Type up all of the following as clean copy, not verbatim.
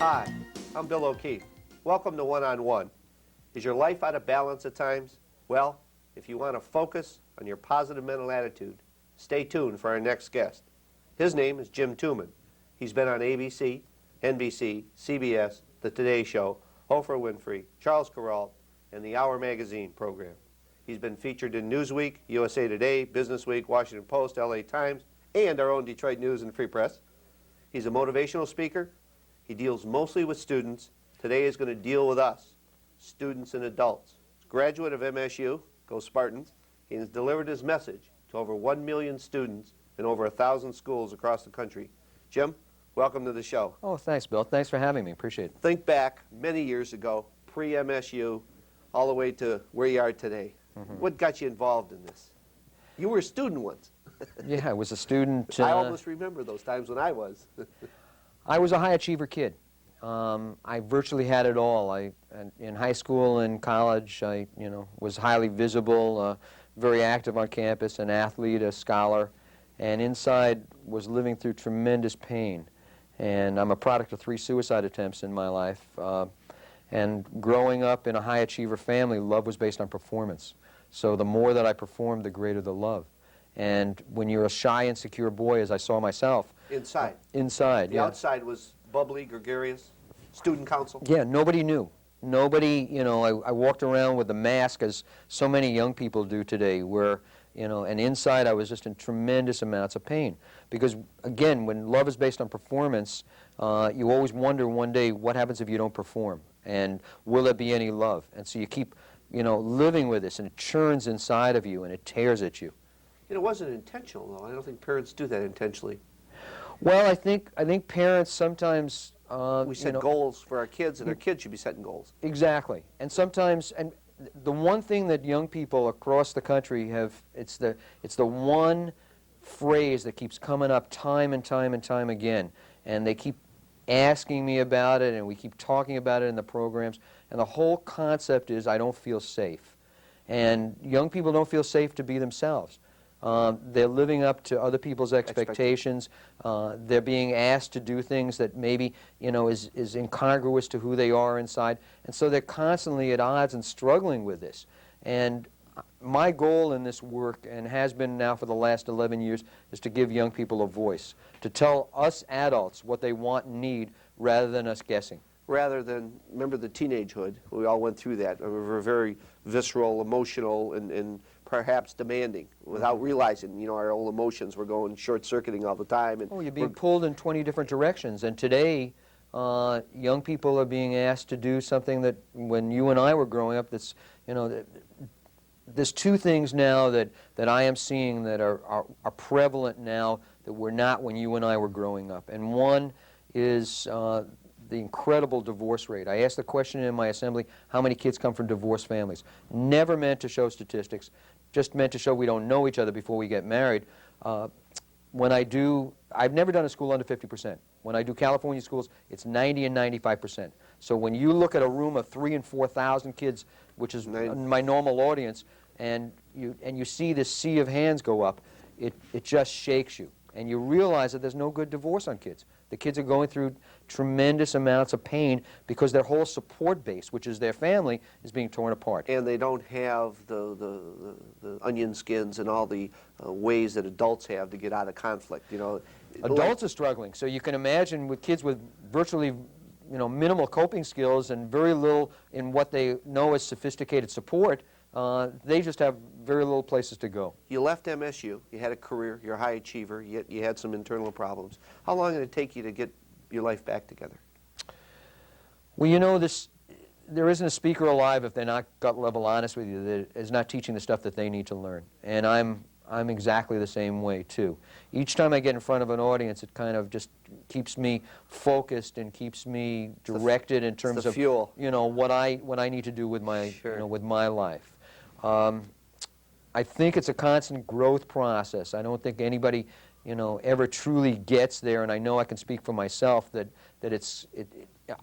Hi, I'm Bill O'Keefe. Welcome to One-on-One. Is your life out of balance at times? Well, if you want to focus on your positive mental attitude, stay tuned for our next guest. His name is Jim Tuman. He's been on ABC, NBC, CBS, The Today Show, Oprah Winfrey, Charles Kuralt, and the Hour Magazine program. He's been featured in Newsweek, USA Today, Business Week, Washington Post, LA Times, and our own Detroit News and Free Press. He's a motivational speaker. He deals mostly with students. Today he's going to deal with us, students and adults. He's a graduate of MSU, go Spartans. He has delivered his message to over 1 million students in over 1,000 schools across the country. Jim, welcome to the show. Oh, thanks, Bill. Thanks for having me. Appreciate it. Think back many years ago, pre-MSU, all the way to where you are today. What got you involved in this? You were a student once. Yeah, I was a student. I almost remember those times when I was. I was a high achiever kid. I virtually had it all. In high school and college, I was highly visible, very active on campus, an athlete, a scholar, and inside was living through tremendous pain. And I'm a product of 3 suicide attempts in my life. And growing up in a high achiever family, love was based on performance. So the more that I performed, the greater the love. And when you're a shy, insecure boy, as I saw myself. Inside. Inside, The yeah. outside was bubbly, gregarious, student council. Yeah, nobody knew. Nobody, I walked around with a mask, as so many young people do today, where, and inside I was just in tremendous amounts of pain. Because, again, when love is based on performance, you always wonder one day, what happens if you don't perform? And will there be any love? And so you keep, living with this, and it churns inside of you, and it tears at you. It wasn't intentional, though. I don't think parents do that intentionally. Well, I think parents sometimes... we set goals for our kids, and our kids should be setting goals. Exactly. And sometimes, and the one thing that young people across the country have, it's the one phrase that keeps coming up time and time and time again. And they keep asking me about it, and we keep talking about it in the programs. And the whole concept is, I don't feel safe. And young people don't feel safe to be themselves. They're living up to other people's expectations. They're being asked to do things that maybe, is incongruous to who they are inside. And so they're constantly at odds and struggling with this. And my goal in this work, and has been now for the last 11 years, is to give young people a voice, to tell us adults what they want and need rather than us guessing. Rather than, remember the teenagehood, we all went through that. We were very visceral, emotional, and perhaps demanding without realizing, our old emotions were going short-circuiting all the time. And you're being pulled in 20 different directions. And today, young people are being asked to do something that when you and I were growing up, that's, there's 2 things now that I am seeing that are prevalent now that were not when you and I were growing up. And one is the incredible divorce rate. I asked the question in my assembly, how many kids come from divorced families? Never meant to show statistics, just meant to show we don't know each other before we get married. When I do, I've never done a school under 50%. When I do California schools, it's 90 and 95%. So when you look at a room of 3,000 and 4,000 kids, which is my normal audience, and you see this sea of hands go up, it just shakes you. And you realize that there's no good divorce on kids. The kids are going through tremendous amounts of pain because their whole support base, which is their family, is being torn apart. And they don't have the onion skins and all the ways that adults have to get out of conflict. Adults are struggling. So you can imagine with kids with virtually minimal coping skills and very little in what they know as sophisticated support, they just have very little places to go. You left MSU, you had a career, you're a high achiever, yet you had some internal problems. How long did it take you to get your life back together? Well, there isn't a speaker alive, if they're not gut level honest with you, that is not teaching the stuff that they need to learn. And I'm exactly the same way too. Each time I get in front of an audience, it kind of just keeps me focused and keeps me directed in terms of fuel. What I need to do with my with my life. I think it's a constant growth process. I don't think anybody ever truly gets there, and I know I can speak for myself that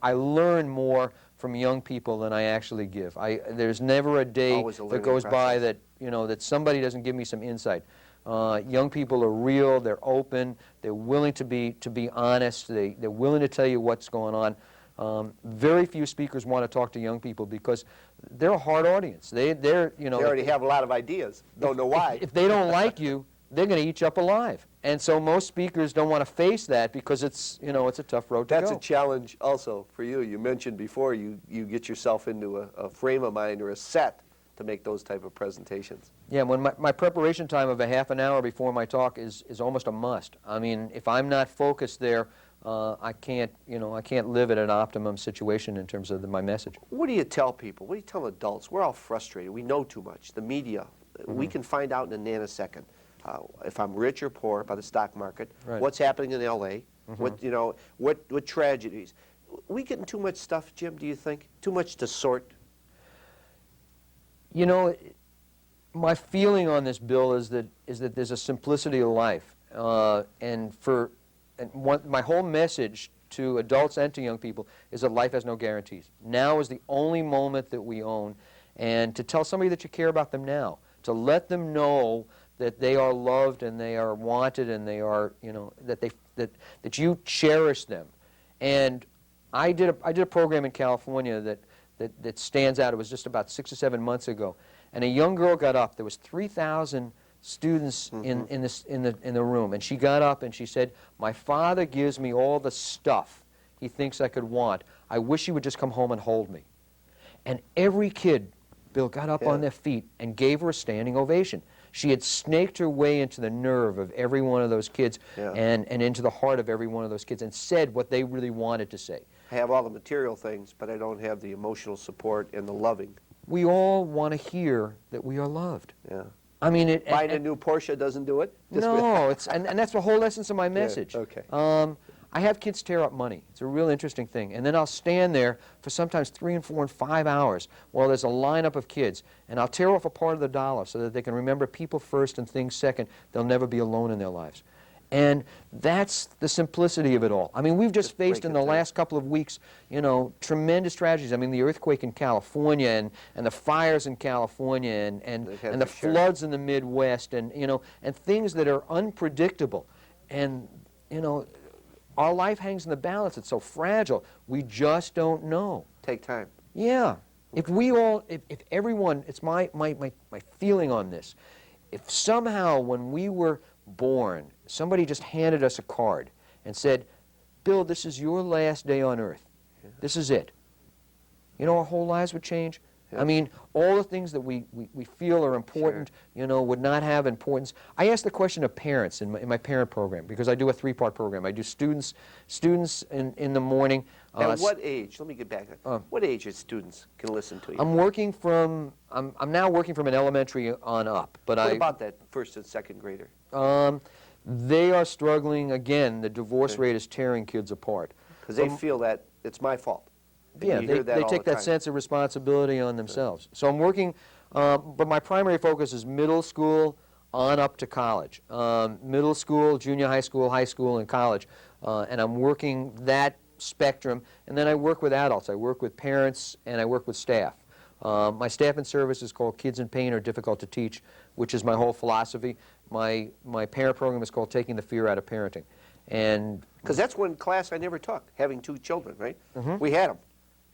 I learn more from young people than I actually give. There's never a day that goes by that that somebody doesn't give me some insight. Young people are real. They're open. They're willing to be honest. They're willing to tell you what's going on. Very few speakers want to talk to young people because they're a hard audience. They're, you know, They already have a lot of ideas. Don't know why. if they don't like you, they're going to eat you up alive. And so most speakers don't want to face that because it's, you know, it's a tough road to That's go. a challenge also for you. You mentioned before you get yourself into a frame of mind or a set to make those type of presentations. Yeah, when my preparation time of a half an hour before my talk is almost a must. I mean, if I'm not focused there, I can't, you know, I can't live at an optimum situation in terms of my message. What do you tell people? What do you tell adults? We're all frustrated. We know too much. The media, we can find out in a nanosecond if I'm rich or poor by the stock market, Right. what's happening in L.A., what, you know, what tragedies. We getting too much stuff, Jim, do you think? Too much to sort? You know, my feeling on this bill is that there's a simplicity of life, my whole message to adults and to young people is that life has no guarantees. Now is the only moment that we own, and to tell somebody that you care about them now, to let them know that they are loved and they are wanted and they are, you know, that you cherish them. And I did a program in California that stands out. It was just about 6 or 7 months ago, and a young girl got up. There was 3,000 students in the room, and she got up and she said, "My father gives me all the stuff he thinks I could want. I wish he would just come home and hold me." And every kid, Bill, got up on their feet and gave her a standing ovation. She had snaked her way into the nerve of every one of those kids and into the heart of every one of those kids and said what they really wanted to say. I have all the material things, but I don't have the emotional support and the loving. We all want to hear that we are loved. Yeah. I mean, Buying a new Porsche doesn't do it? No, and that's the whole essence of my message. Yeah, okay. I have kids tear up money. It's a real interesting thing. And then I'll stand there for sometimes 3 and 4 and 5 hours while there's a lineup of kids, and I'll tear off a part of the dollar so that they can remember people first and things second. They'll never be alone in their lives. And that's the simplicity of it all. I mean, we've just faced in the last couple of weeks, you know, tremendous tragedies. I mean, the earthquake in California and the fires in California and the floods in the Midwest and, you know, and things that are unpredictable. And, you know, our life hangs in the balance. It's so fragile. We just don't know. Take time. Yeah. If we all, if everyone, it's my feeling on this. If somehow when we were born, somebody just handed us a card and said, "Bill, this is your last day on earth. This is it." You know, our whole lives would change. I mean, all the things that we feel are important, you know, would not have importance. I ask the question of parents in my parent program because I do a 3-part program. I do students in the morning. At what age? Let me get back. What age is students can listen to you? I'm now working from an elementary on up. But what about that first and second grader? They are struggling again. The divorce rate is tearing kids apart. Because they feel that it's my fault. Yeah, they take that sense of responsibility on themselves. So I'm working, but my primary focus is middle school on up to college. Middle school, junior high school, and college. And I'm working that spectrum. And then I work with adults. I work with parents, and I work with staff. My staff and service is called Kids in Pain Are Difficult to Teach, which is my whole philosophy. My parent program is called Taking the Fear Out of Parenting. And because that's one class I never took, having 2 children, right? We had them.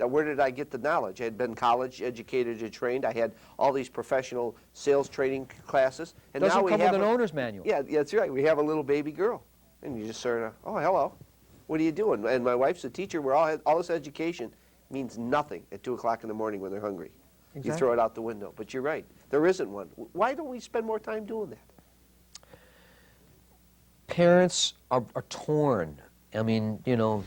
Now, where did I get the knowledge? I had been college educated and trained. I had all these professional sales training classes. And doesn't now we come have with an owner's manual. Yeah, that's right. We have a little baby girl. And you just sort of, "Oh, hello. What are you doing?" And my wife's a teacher. We're all this education means nothing at 2 o'clock in the morning when they're hungry. Exactly. You throw it out the window. But you're right. There isn't one. Why don't we spend more time doing that? Parents are torn. I mean, you know,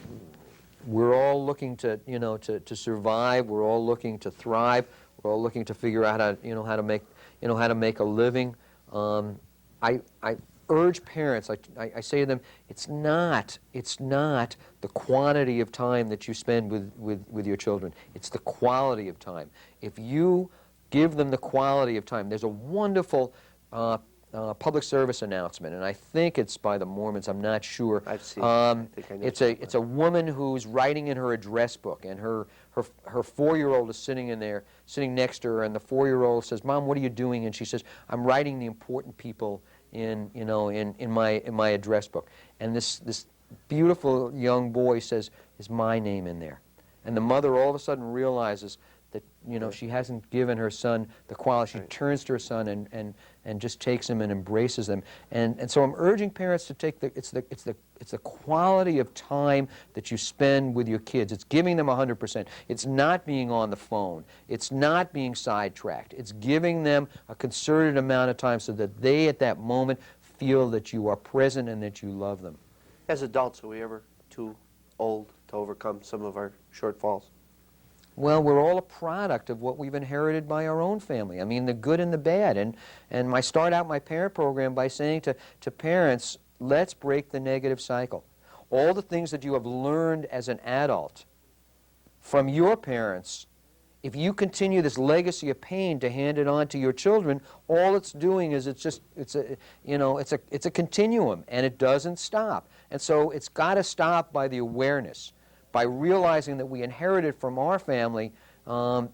we're all looking to, you know, to survive. We're all looking to thrive. We're all looking to figure out how, you know, how to make a living. I urge parents. I say to them, it's not the quantity of time that you spend with your children. It's the quality of time. If you give them the quality of time, there's a wonderful public service announcement, and I think it's by the Mormons. I'm not sure. I've seen. I think I know it's a woman who's writing in her address book, and her 4-year-old is sitting next to her, and the 4-year-old says, "Mom, what are you doing?" And she says, "I'm writing the important people in my address book." And this beautiful young boy says, "Is my name in there?" And the mother all of a sudden realizes that, you know, she hasn't given her son the quality. She turns to her son and just takes him and embraces them. And so I'm urging parents to take it's the quality of time that you spend with your kids. It's giving them 100%. It's not being on the phone. It's not being sidetracked. It's giving them a concerted amount of time so that they at that moment feel that you are present and that you love them. As adults, are we ever too old to overcome some of our shortfalls? Well, we're all a product of what we've inherited by our own family. I mean, the good and the bad. And I start out my parent program by saying to parents, let's break the negative cycle. All the things that you have learned as an adult from your parents, if you continue this legacy of pain to hand it on to your children, all it's doing is it's a continuum, and it doesn't stop. And so it's got to stop by the awareness, by realizing that we inherited from our family, some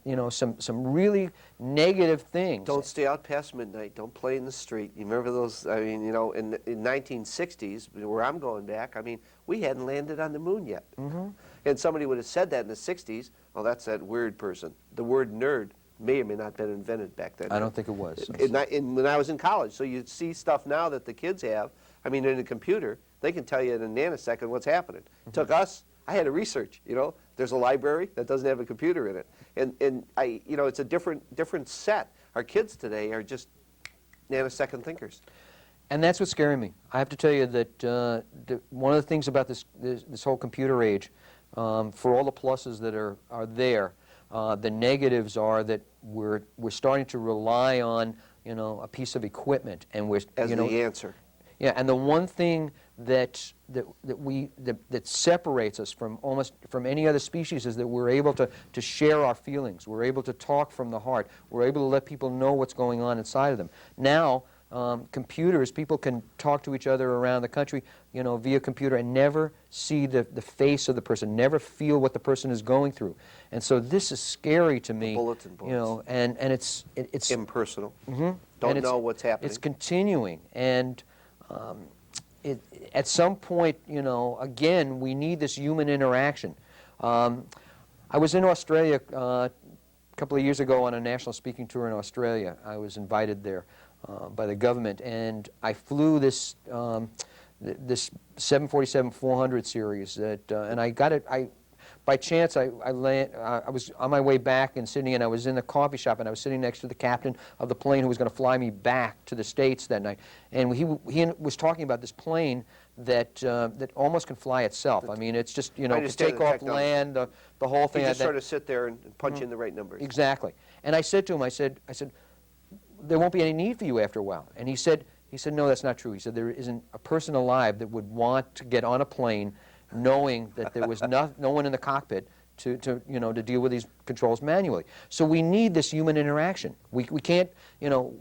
really negative things. Don't stay out past midnight. Don't play in the street. You remember those? I mean, you know, in 1960s, where I'm going back, I mean, we hadn't landed on the moon yet. Mm-hmm. And somebody would have said that in the 60s, well, that's that weird person. The word nerd may or may not have been invented back then. I don't think it was. When I was in college. So you see stuff now that the kids have. I mean, in a computer, they can tell you in a nanosecond what's happening. Mm-hmm. It took us. I had to research, you know. There's a library that doesn't have a computer in it. And it's a different set. Our kids today are just nanosecond thinkers. And that's what's scaring me. I have to tell you that one of the things about this whole computer age, for all the pluses that are there, the negatives are that we're starting to rely on, you know, a piece of equipment, and we're As you know, the answer. Yeah, and the one thing that separates us from any other species is that we're able to share our feelings. We're able to talk from the heart. We're able to let people know what's going on inside of them. Now, computers, people can talk to each other around the country, you know, via computer and never see the face of the person, never feel what the person is going through. And so this is scary to me. Bulletin boards. You know, and it's impersonal. Mm-hmm. Don't know what's happening. It's continuing, and at some point, you know, again, we need this human interaction. I was in Australia a couple of years ago on a national speaking tour in Australia. I was invited there by the government, and I flew this 747-400 series that, and I got it. By chance, I was on my way back in Sydney, and I was in the coffee shop, and I was sitting next to the captain of the plane who was going to fly me back to the States that night. And he was talking about this plane that almost can fly itself. I mean, it's just, you know, to take off, land, the whole thing. You just sort of sit there and punch in the right numbers. Exactly. And I said to him, I said, there won't be any need for you after a while. And he said, no, that's not true. He said, there isn't a person alive that would want to get on a plane knowing that there was no one in the cockpit to deal with these controls manually. So we need this human interaction. We can't, you know,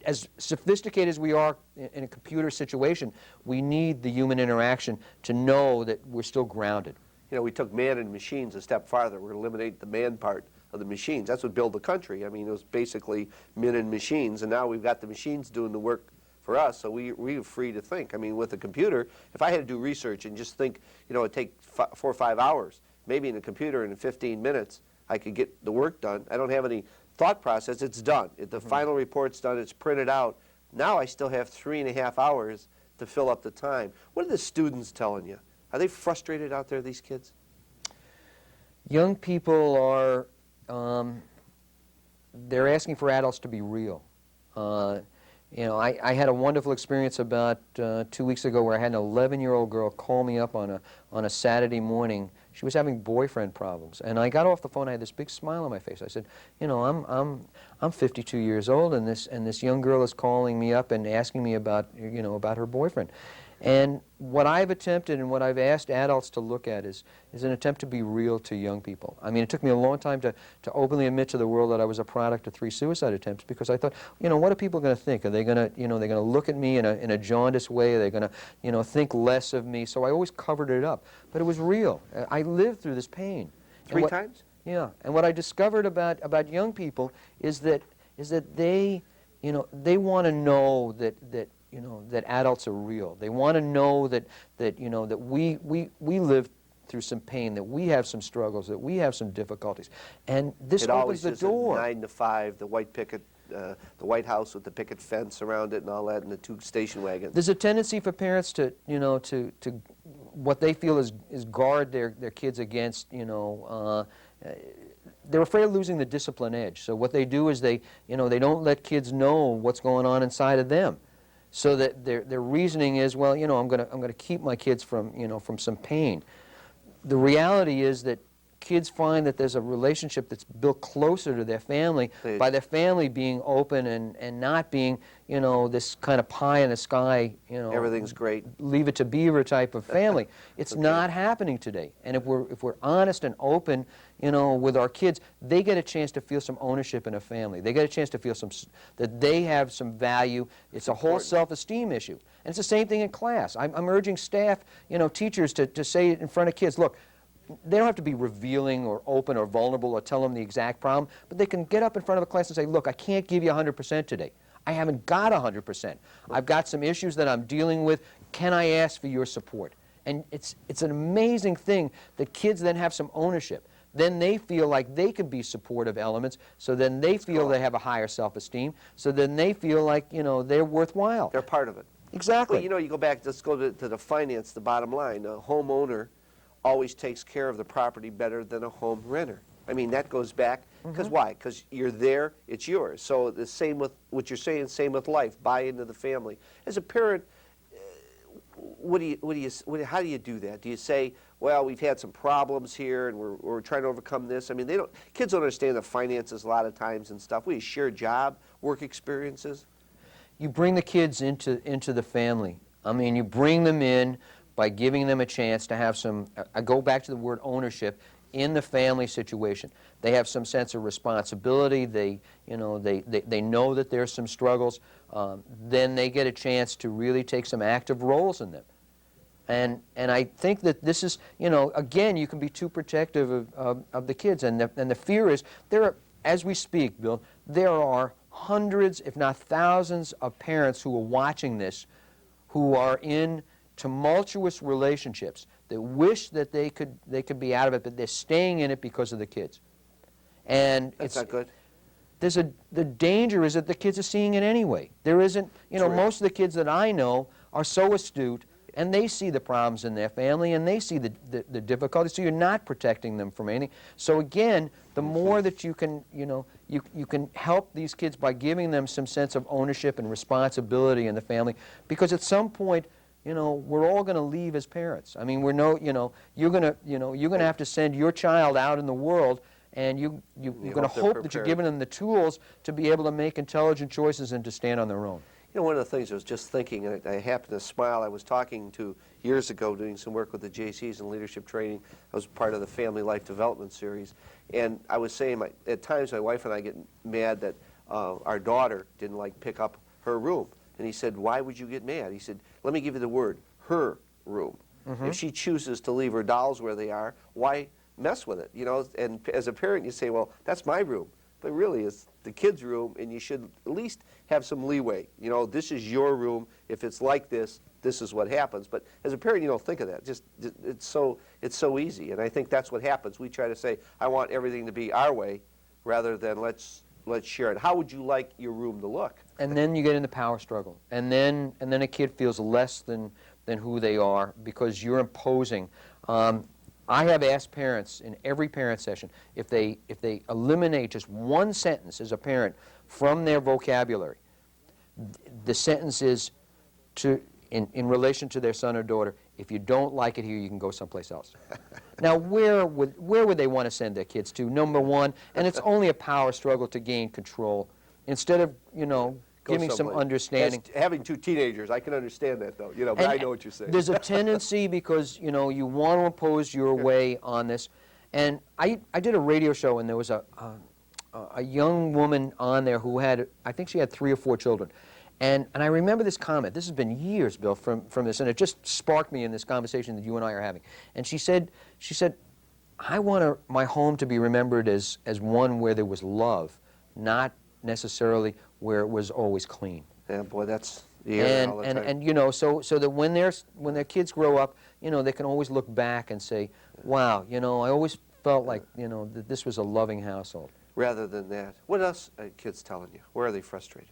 as sophisticated as we are in a computer situation, we need the human interaction to know that we're still grounded. You know, we took man and machines a step farther. We're going to eliminate the man part of the machines. That's what built the country. I mean, it was basically men and machines, and now we've got the machines doing the work for us, so we're free to think. I mean, with a computer, if I had to do research and just think, you know, it'd take 4 or 5 hours, maybe in a computer in 15 minutes, I could get the work done. I don't have any thought process. It's done. The final report's done. It's printed out. Now I still have 3.5 hours to fill up the time. What are the students telling you? Are they frustrated out there, these kids? Young people are, they're asking for adults to be real. You know, I had a wonderful experience about 2 weeks ago where I had an 11-year-old girl call me up on a Saturday morning. She was having boyfriend problems, and I got off the phone. I had this big smile on my face. I said, you know, I'm 52 years old, and this young girl is calling me up and asking me about her boyfriend. And what I've attempted and what I've asked adults to look at is an attempt to be real to young people. I mean, it took me a long time to openly admit to the world that I was a product of 3 suicide attempts, because I thought, you know, what are people going to think? Are they going to, you know, they're going to look at me in a jaundiced way? Are they going to, you know, think less of me? So I always covered it up. But it was real. I lived through this pain. 3 times? Yeah. And what I discovered about young people is that they, you know, they want to know that you know, that adults are real. They want to know that we live through some pain, that we have some struggles, that we have some difficulties. And this It opens always the is door. a 9 to 5, the white picket, the White House with the picket fence around it and all that, and the 2 station wagons. There's a tendency for parents to, you know, to what they feel is guard their kids against, you know, they're afraid of losing the discipline edge. So what they do is they don't let kids know what's going on inside of them. So that their reasoning is, well, you know, I'm gonna keep my kids from, you know, from some pain. The reality is that kids find that there's a relationship that's built closer to their family by their family being open and not being, you know, this kind of pie in the sky, you know, Everything's great. Leave it to Beaver type of family. It's not happening today. And if we're honest and open, you know, with our kids, they get a chance to feel some ownership in a family. They get a chance to feel that they have some value. It's a whole self-esteem issue. And it's the same thing in class. I'm urging staff, you know, teachers to say it in front of kids, look, they don't have to be revealing or open or vulnerable or tell them the exact problem, but they can get up in front of the class and say, look, I can't give you 100% today. I haven't got 100%. I've got some issues that I'm dealing with. Can I ask for your support? And it's an amazing thing that kids then have some ownership. Then they feel like they can be supportive elements, so then they feel they have a higher self-esteem, so then they feel like, you know, they're worthwhile. They're part of it. Exactly. Well, you know, you go back, let's go to the finance, the bottom line. A homeowner always takes care of the property better than a home renter. I mean, that goes back, because why? Because you're there, it's yours. So the same with what you're saying, same with life, buy into the family. As a parent, how do you do that? Do you say, well, we've had some problems here and we're trying to overcome this? I mean, kids don't understand the finances a lot of times and stuff. We share job, work experiences. You bring the kids into the family. I mean, you bring them in by giving them a chance to have some, I go back to the word ownership, in the family situation. They have some sense of responsibility. They know that there's some struggles. Then they get a chance to really take some active roles in them. And I think that this is, you know, again, you can be too protective of the kids. And the fear is, as we speak, Bill, there are hundreds, if not thousands, of parents who are watching this who are in tumultuous relationships that wish that they could be out of it, but they're staying in it because of the kids. And That's not good. The danger is that the kids are seeing it anyway. There isn't, you know, most of the kids that I know are so astute, and they see the problems in their family, and they see the difficulties, so you're not protecting them from anything. So again, the more that you can, you know, you can help these kids by giving them some sense of ownership and responsibility in the family, because at some point, you know, we're all going to leave as parents. I mean, you're going to have to send your child out in the world, and you're going to hope that you're giving them the tools to be able to make intelligent choices and to stand on their own. You know, one of the things I was just thinking, and I happened to smile, I was talking to, years ago, doing some work with the JCs in leadership training. I was part of the Family Life Development Series. And I was saying, at times my wife and I get mad that our daughter didn't pick up her room. And he said, why would you get mad? He said, let me give you the word, her room. If she chooses to leave her dolls where they are, why mess with it? You know, and as a parent, you say, well, that's my room. But really, it's the kid's room, and you should at least have some leeway. You know, this is your room. If it's like this, this is what happens. But as a parent, you don't think of that. It's so easy. And I think that's what happens. We try to say, I want everything to be our way, rather than let's share it. How would you like your room to look? And then you get in the power struggle, and then a kid feels less than who they are because you're imposing. I have asked parents in every parent session if they eliminate just one sentence as a parent from their vocabulary. The sentence is in relation to their son or daughter, if you don't like it here, you can go someplace else. Now, where would they want to send their kids to? Number one, and it's only a power struggle to gain control. Instead of, you know, giving some understanding. Having 2 teenagers, I can understand that, though. You know, but I know what you're saying. There's a tendency because, you know, you want to impose your way on this. And I did a radio show, and there was a young woman on there who had, I think she had 3 or 4 children. And I remember this comment. This has been years, Bill, from this, and it just sparked me in this conversation that you and I are having. And she said, I want my home to be remembered as one where there was love, not necessarily where it was always clean. Yeah, boy, that's You hear that all the time. And you know, so that when their kids grow up, you know, they can always look back and say, wow, you know, I always felt like, you know, that this was a loving household. Rather than that, what else are kids telling you? Where are they frustrated?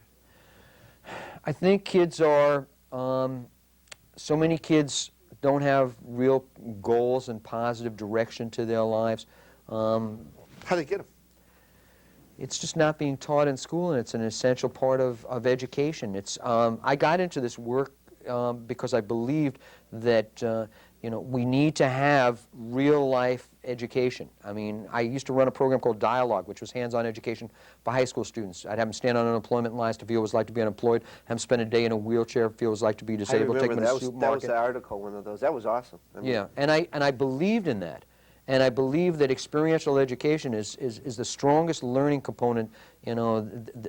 I think kids are, so many kids don't have real goals and positive direction to their lives. How do they get them? It's just not being taught in school, and it's an essential part of education. I got into this work because I believed that you know, we need to have real-life education. I mean, I used to run a program called Dialogue, which was hands-on education for high school students. I'd have them stand on unemployment lines to feel what it was like to be unemployed, have them spend a day in a wheelchair, feel what it was like to be disabled, take them to the supermarket. That was the article, one of those. That was awesome. I mean, yeah, and I believed in that. And I believe that experiential education is the strongest learning component, you know,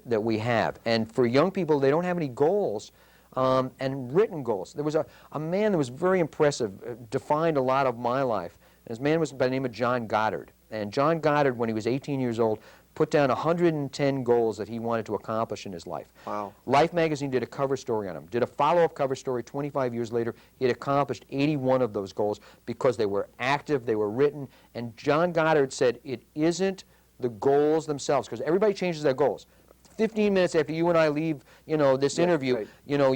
that we have. And for young people, they don't have any goals, and written goals. There was a man that was very impressive, defined a lot of my life. And his man was by the name of John Goddard. And John Goddard, when he was 18 years old, put down 110 goals that he wanted to accomplish in his life. Wow. Life magazine did a cover story on him, did a follow-up cover story 25 years later. He had accomplished 81 of those goals because they were active, they were written, and John Goddard said it isn't the goals themselves, because everybody changes their goals. 15 minutes after you and I leave, you know, this interview, right. you know,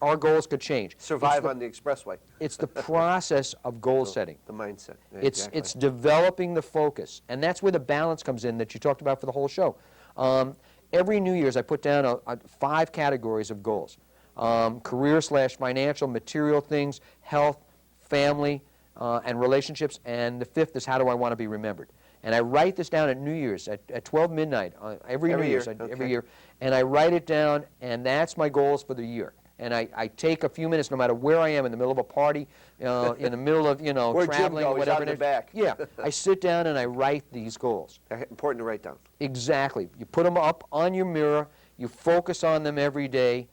our goals could change. Survive on the expressway. It's the process of goal setting. The mindset. Yeah, It's exactly. it's developing the focus, and that's where the balance comes in that you talked about for the whole show. Every New Year's, I put down 5 categories of goals: career/financial, material things, health, family, and relationships. And the 5th is how do I want to be remembered. And I write this down at New Year's at 12 midnight every New Year's, every year, and I write it down, and that's my goals for the year. And I take a few minutes, no matter where I am, in the middle of a party, in the middle of, you know, traveling, Jim goes, whatever out in the back. Yeah, I sit down and I write these goals. They're important to write down. Exactly. You put them up on your mirror. You focus on them every day.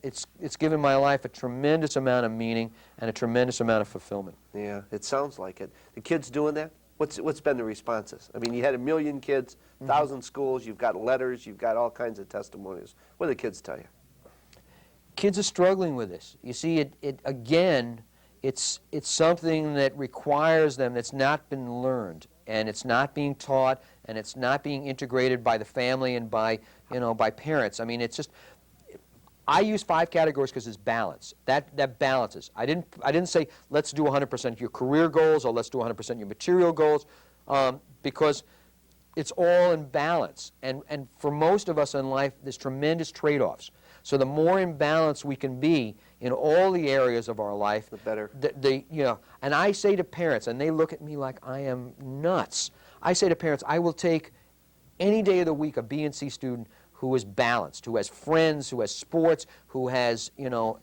It's given my life a tremendous amount of meaning and a tremendous amount of fulfillment. Yeah, it sounds like it. The kids doing that? What's been the responses? I mean, you had 1 million kids, 1,000 schools, you've got letters, you've got all kinds of testimonials. What do the kids tell you? Kids are struggling with this. You see, again, it's something that requires them that's not been learned, and it's not being taught, and it's not being integrated by the family and by, you know, by parents. I mean, it's just, I use 5 categories because it's balance. That balances. I didn't say let's do 100% your career goals or let's do 100% your material goals, because it's all in balance. And for most of us in life, there's tremendous trade-offs. So the more in balance we can be in all the areas of our life, the better. You know, and I say to parents, and they look at me like I am nuts. I say to parents, I will take any day of the week a B and C student who is balanced, who has friends, who has sports, who has, you know,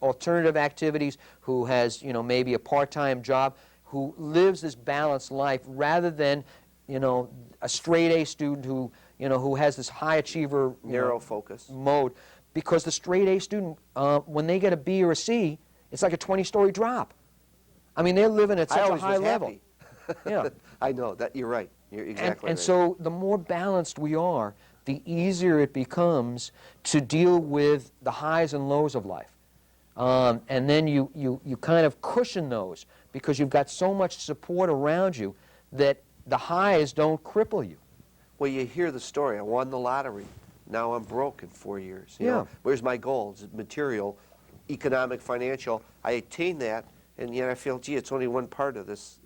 alternative activities, who has, you know, maybe a part-time job, who lives this balanced life rather than, you know, a straight A student who, you know, who has this high achiever narrow focus mode. Because the straight A student, when they get a B or a C, it's like a 20-story drop. I mean, they're living at such a high level. Yeah, I know that you're right. You're exactly and right. so the more balanced we are, the easier it becomes to deal with the highs and lows of life. And then you kind of cushion those because you've got so much support around you that the highs don't cripple you. Well, you hear the story. I won the lottery. Now I'm broke in 4 years. You know, where's my goals? Material, economic, financial. I attained that, and yet I feel, gee, it's only one part of this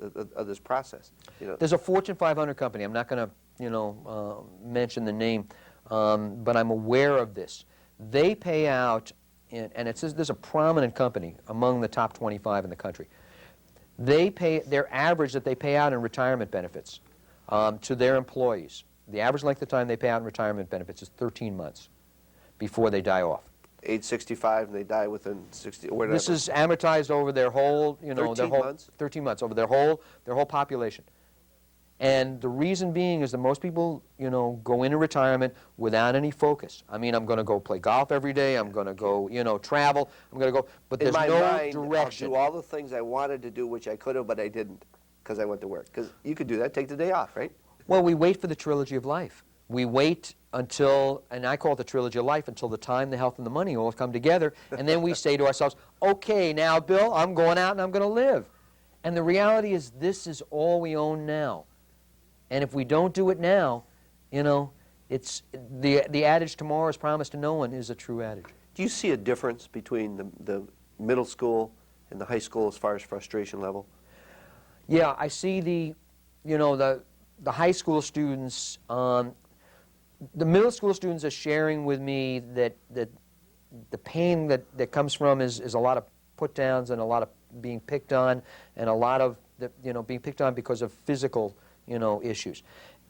process. You know, there's a Fortune 500 company. I'm not going to, you know, mention the name, but I'm aware of this. They pay out, and there's a prominent company among the top 25 in the country. They pay their average that they pay out in retirement benefits to their employees. The average length of time they pay out in retirement benefits is 13 months before they die off. Age 65 and they die within 60 or whatever. This is amortized over their whole, you know, 13 months? 13 months over their whole population. And the reason being is that most people, you know, go into retirement without any focus. I mean, I'm going to go play golf every day. I'm going to go, you know, travel. I'm going to go, but there's in my no mind, direction. I'll do all the things I wanted to do, which I could have, but I didn't because I went to work. Because you could do that, take the day off, right? Well, we wait for the trilogy of life. We wait until, and I call it the trilogy of life, until the time, the health, and the money all come together. And then we say to ourselves, okay, now, Bill, I'm going out and I'm going to live. And the reality is this is all we own now. And if we don't do it now, you know, it's the adage, tomorrow is promised to no one, is a true adage. Do you see a difference between the middle school and the high school as far as frustration level? Yeah, I see the high school students, the middle school students are sharing with me that the pain that comes from is a lot of put downs and a lot of being picked on, and a lot of being picked on because of physical issues.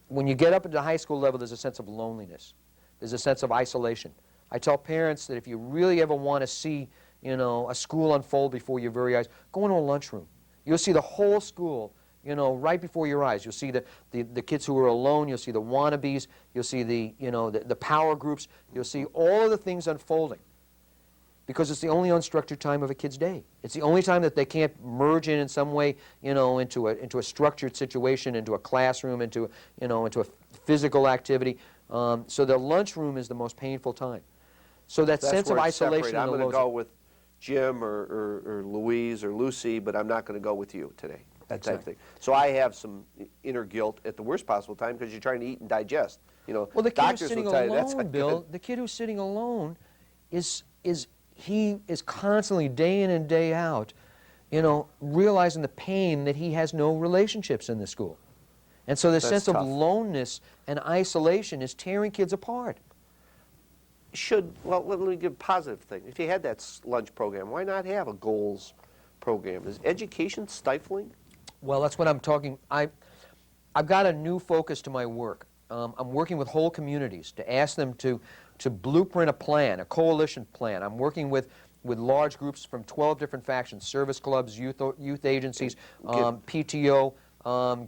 When you get up at the high school level, there's a sense of loneliness. There's a sense of isolation. I tell parents that if you really ever want to see a school unfold before your very eyes, go into a lunchroom. You'll see the whole school right before your eyes. You'll see the kids who are alone. You'll see the wannabes. You'll see the power groups. You'll see all of the things unfolding, because it's the only unstructured time of a kid's day. It's the only time that they can't merge in some way, into a structured situation, into a classroom, into a physical activity. So the lunchroom is the most painful time. So that sense of isolation. I'm going to go with Jim or Louise or Lucy, but I'm not going to go with you today. That type of thing. So I have some inner guilt at the worst possible time because you're trying to eat and digest. Well, the kid who's doctors sitting will tell you that's alone, not Bill, good. the kid who's sitting alone he is constantly, day in and day out, realizing the pain that he has no relationships in the school. And so the sense of loneliness and isolation is tearing kids apart. Well, let me give a positive thing. If you had that lunch program, why not have a goals program? Is education stifling? Well, that's what I'm talking. I've got a new focus to my work. I'm working with whole communities to ask them to blueprint a plan, a coalition plan. I'm working with large groups from 12 different factions: service clubs, youth agencies, PTO,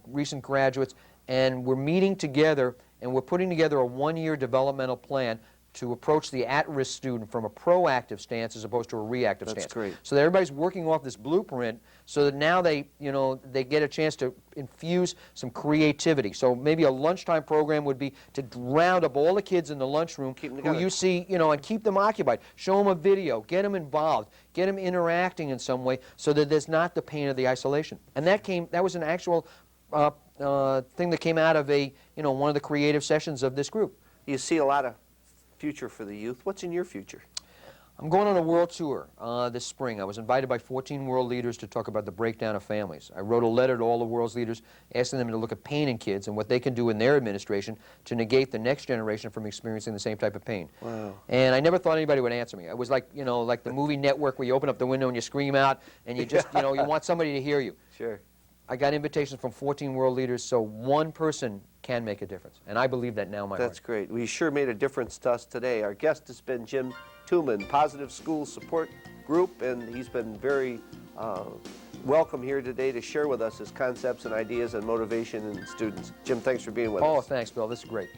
recent graduates, and we're meeting together and we're putting together a one-year developmental plan to approach the at-risk student from a proactive stance as opposed to a reactive stance. That's great. So that everybody's working off this blueprint so that now they get a chance to infuse some creativity. So maybe a lunchtime program would be to round up all the kids in the lunchroom who you see, and keep them occupied. Show them a video, get them involved, get them interacting in some way so that there's not the pain of the isolation. And that was an actual thing that came out of one of the creative sessions of this group. You see a lot of future for the youth. What's in your future? I'm going on a world tour this spring. I was invited by 14 world leaders to talk about the breakdown of families. I wrote a letter to all the world's leaders asking them to look at pain in kids and what they can do in their administration to negate the next generation from experiencing the same type of pain. Wow. And I never thought anybody would answer me. It was like, like the movie Network where you open up the window and you scream out and you just, you want somebody to hear you. Sure. I got invitations from 14 world leaders, so one person can make a difference. And I believe that now in my heart. That's great. Well, you sure made a difference to us today. Our guest has been Jim Tuman, Positive School Support Group, and he's been very welcome here today to share with us his concepts and ideas and motivation in students. Jim, thanks for being with us. Oh, thanks, Bill. This is great.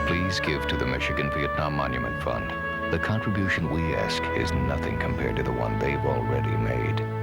Please give to the Michigan Vietnam Monument Fund. The contribution we ask is nothing compared to the one they've already made.